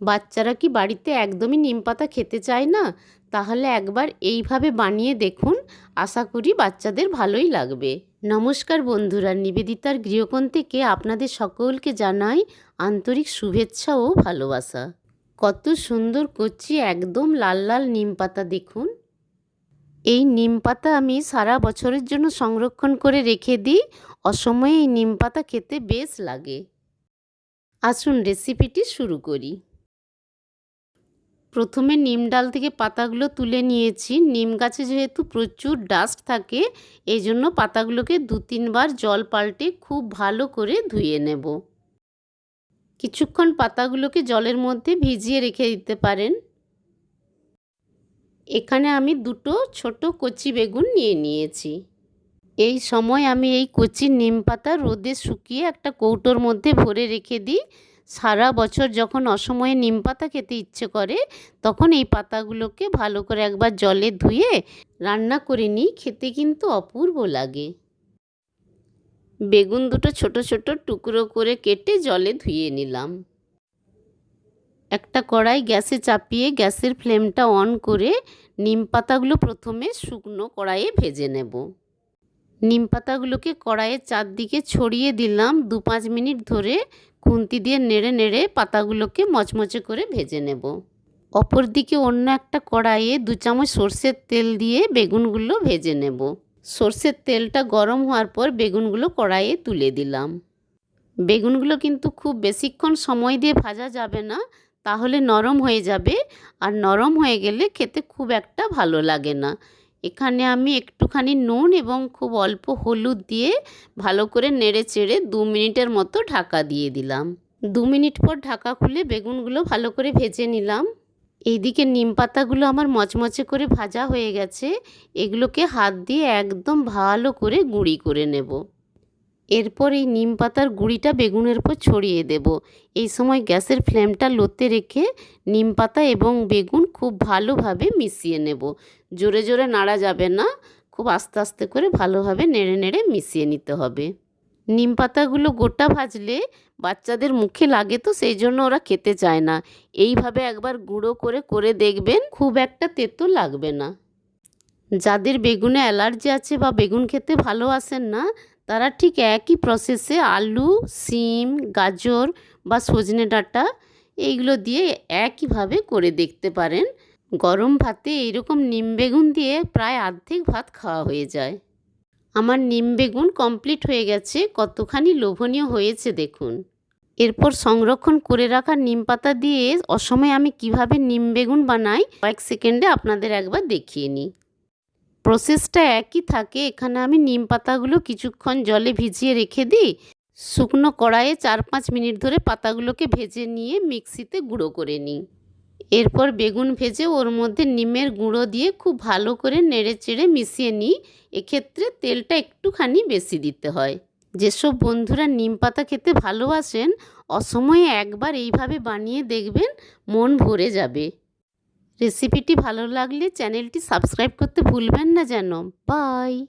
বাচ্চারা কি বাড়িতে একদমই নিম পাতা খেতে চায় না? তাহলে একবার এইভাবে বানিয়ে দেখুন, আশা করি বাচ্চাদের ভালোই লাগবে। নমস্কার বন্ধুরা, নিবেদিতার গৃহকোণ থেকে আপনাদের সকলকে জানাই আন্তরিক শুভেচ্ছা ও ভালোবাসা। কত সুন্দর কচি একদম লাল লাল নিম পাতা দেখুন। এই নিম পাতা আমি সারা বছরের জন্য সংরক্ষণ করে রেখে দিই। অসময়ে এই নিম পাতা খেতে বেশ লাগে। আসুন রেসিপিটি শুরু করি। প্রথমে নিম ডাল থেকে পাতাগুলো তুলে নিয়েছি। নিম গাছে যেহেতু প্রচুর ডাস্ট থাকে, এই জন্য পাতাগুলোকে 2-3 বার জল পাল্টে খুব ভালো করে ধুয়ে নেব। কিছুক্ষণ পাতাগুলোকে জলের মধ্যে ভিজিয়ে রেখে দিতে পারেন। এখানে আমি 2টো ছোট কচি বেগুন নিয়ে নিয়েছি। এই সময় আমি এই কচি নিম পাতা রোদে শুকিয়ে একটা কৌটোর মধ্যে ভরে রেখে দিই। সারা বছর যখন অসময়ে নিম পাতা খেতে ইচ্ছে করে, তখন এই পাতাগুলোকে ভালো করে একবার জলে ধুয়ে রান্না করে নিই। খেতে কিন্তু অপূর্ব লাগে। বেগুন 2টো ছোট ছোট টুকরো করে কেটে জলে ধুয়ে নিলাম। একটা কড়াই গ্যাসে চাপিয়ে গ্যাসের ফ্লেমটা অন করে নিম পাতাগুলো প্রথমে শুকনো কড়াইয়ে ভেজে নেব। নিম পাতাগুলোকে কড়াইয়ের চারদিকে ছড়িয়ে দিলাম। 2-5 মিনিট ধরে খুন্তি দিয়ে নেড়ে নেড়ে পাতাগুলোকে মচমচে করে ভেজে নেব। অপরদিকে অন্য একটা কড়াইয়ে 2 চামচ সর্ষের তেল দিয়ে বেগুনগুলো ভেজে নেব। সর্ষের তেলটা গরম হওয়ার পর বেগুনগুলো কড়াইয়ে তুলে দিলাম। বেগুনগুলো কিন্তু খুব বেশিক্ষণ সময় দিয়ে ভাজা যাবে না, তাহলে নরম হয়ে যাবে, আর নরম হয়ে গেলে খেতে খুব একটা ভালো লাগে না। এখানে আমি একটুখানি নুন এবং খুব অল্প হলুদ দিয়ে ভালো করে নেড়ে চেড়ে 2 মিনিটের মতো ঢাকা দিয়ে দিলাম। 2 মিনিট পর ঢাকা খুলে বেগুনগুলো ভালো করে ভেজে নিলাম। এইদিকে নিম পাতাগুলো আমার মচমচে করে ভাজা হয়ে গেছে। এগুলোকে হাত দিয়ে একদম ভালো করে গুঁড়ি করে নেব। এরপর এই নিম পাতার গুঁড়িটা বেগুনের উপর ছড়িয়ে দেব। এই সময় গ্যাসের ফ্লেমটা লোতে রেখে নিম পাতা এবং বেগুন খুব ভালোভাবে মিশিয়ে নেব। জোরে জোরে নাড়া যাবে না, খুব আস্তে আস্তে করে ভালোভাবে নেড়ে নেড়ে মিশিয়ে নিতে হবে। নিম পাতাগুলো গোটা ভাজলে বাচ্চাদের মুখে লাগে, তো সেই জন্য ওরা খেতে চায় না। এইভাবে একবার গুঁড়ো করে করে দেখবেন, খুব একটা তেতো লাগবে না। যাদের বেগুনে অ্যালার্জি আছে বা বেগুন খেতে ভালোবাসেন না, তারা ঠিক একই প্রসেসে আলু, শিম, গাজর বা সজনে ডাঁটা এইগুলো দিয়ে একইভাবে করে দেখতে পারেন। গরম ভাতে এইরকম নিম বেগুন দিয়ে প্রায় অর্ধেক ভাত খাওয়া হয়ে যায়। আমার নিম বেগুন কমপ্লিট হয়ে গেছে। কতখানি লোভনীয় হয়েছে দেখুন। এরপর সংরক্ষণ করে রাখা নিম পাতা দিয়ে অসময়ে আমি কিভাবে নিম বেগুন বানাই কয়েক সেকেন্ডে আপনাদের একবার দেখিয়ে নিই। প্রসেসটা একই থাকে। এখানে আমি নিম পাতাগুলো কিছুক্ষণ জলে ভিজিয়ে রেখে দিই। শুকনো কড়াইয়ে 4-5 মিনিট ধরে পাতাগুলোকে ভেজে নিয়ে মিক্সিতে গুঁড়ো করে নিই। এরপর বেগুন ভেজে ওর মধ্যে নিমের গুঁড়ো দিয়ে খুব ভালো করে নেড়ে চেড়ে মিশিয়ে নিই। এক্ষেত্রে তেলটা একটুখানি বেশি দিতে হয়। যেসব বন্ধুরা নিম পাতা খেতে ভালোবাসেন, অসময়ে একবার এইভাবে বানিয়ে দেখবেন, মন ভরে যাবে। রেসিপিটি ভালো লাগলে চ্যানেলটি সাবস্ক্রাইব করতে ভুলবেন না যেন। বাই।